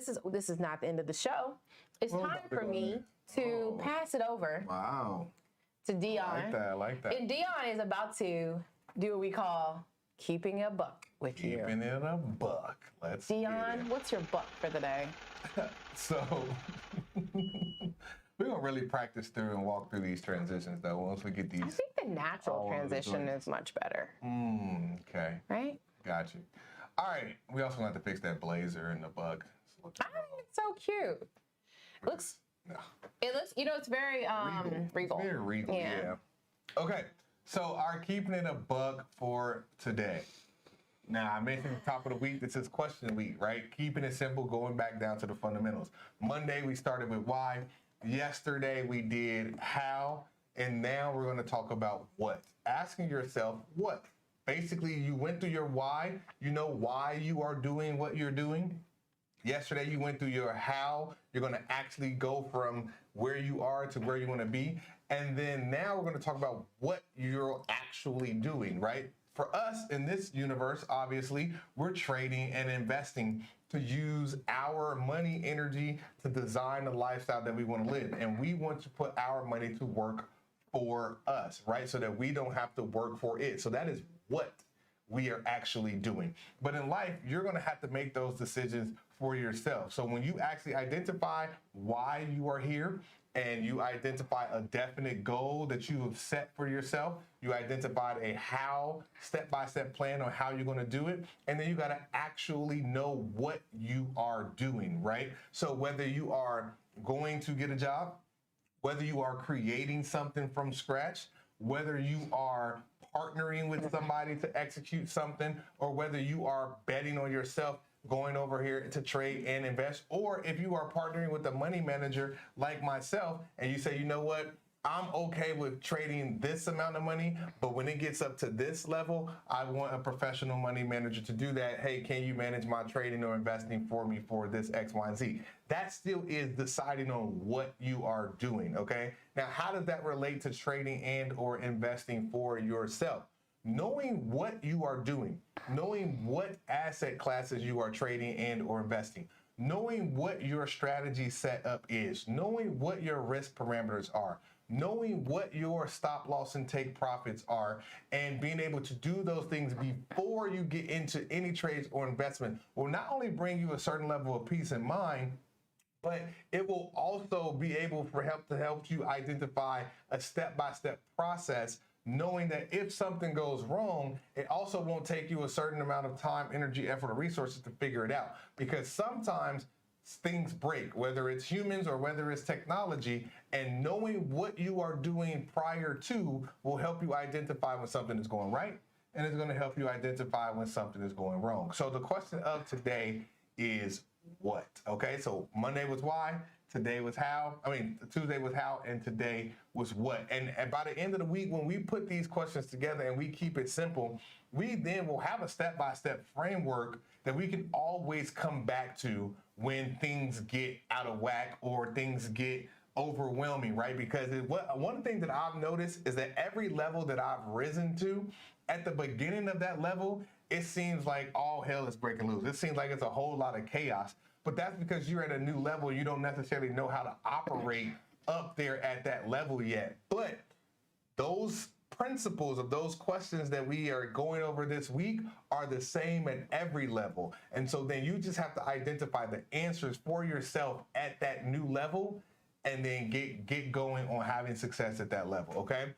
this is not the end of the show. It's time for me to pass it over. Wow. To Dion. I like that. I like that. And Dion is about to do what we call keeping it a buck with you. Keeping it a buck. Let's Dion, what's your buck for the day? So we're gonna really practice through and walk through these transitions though. Once we get these. I think the natural transition is much better. Okay. Right? Got you. All right. We also have to fix that blazer and the buck. I think it's so cute. It looks, you know, it's very regal. It's very regal, yeah. Okay. So our keeping it a buck for today. Now, I mentioned at the top of the week, this is question week, right? Keeping it simple, going back down to the fundamentals. Monday, we started with why. Yesterday, we did how. And now we're going to talk about what. Asking yourself what. Basically, you went through your why. You know why you are doing what you're doing. Yesterday, you went through your how. You're going to actually go from where you are to where you want to be. And then now we're going to talk about what you're actually doing, right? For us in this universe, obviously, we're trading and investing to use our money energy to design the lifestyle that we want to live. And we want to put our money to work for us, right? So that we don't have to work for it. So that is what we are actually doing. But in life, you're going to have to make those decisions for yourself. So when you actually identify why you are here and you identify a definite goal that you have set for yourself, you identified a how, step-by-step plan on how you're going to do it, and then you got to actually know what you are doing, right? So whether you are going to get a job, whether you are creating something from scratch, whether you are partnering with somebody to execute something, or whether you are betting on yourself, going over here to trade and invest, or if you are partnering with a money manager like myself and you say, you know what, I'm okay with trading this amount of money, but when it gets up to this level, I want a professional money manager to do that. Hey, can you manage my trading or investing for me for this X, Y, and Z? That still is deciding on what you are doing, okay? Now, how does that relate to trading and or investing for yourself? Knowing what you are doing, knowing what asset classes you are trading and or investing, knowing what your strategy setup is, knowing what your risk parameters are, knowing what your stop loss and take profits are, and being able to do those things before you get into any trades or investment will not only bring you a certain level of peace of mind, but it will also be able to help you identify a step-by-step process, knowing that if something goes wrong, it also won't take you a certain amount of time, energy, effort, or resources to figure it out. Because sometimes things break, whether it's humans or whether it's technology, and knowing what you are doing prior to will help you identify when something is going right, and it's going to help you identify when something is going wrong. So the question of today is what? Okay, so Monday was why, today was how, Tuesday was how, and today was what. And by the end of the week, when we put these questions together and we keep it simple, we then will have a step-by-step framework that we can always come back to when things get out of whack or things get overwhelming, right? Because one thing that I've noticed is that every level that I've risen to, at the beginning of that level, it seems like all hell is breaking loose. It seems like it's a whole lot of chaos. But that's because you're at a new level. You don't necessarily know how to operate up there at that level yet. But those principles of those questions that we are going over this week are the same at every level. And so then you just have to identify the answers for yourself at that new level and then get going on having success at that level, okay?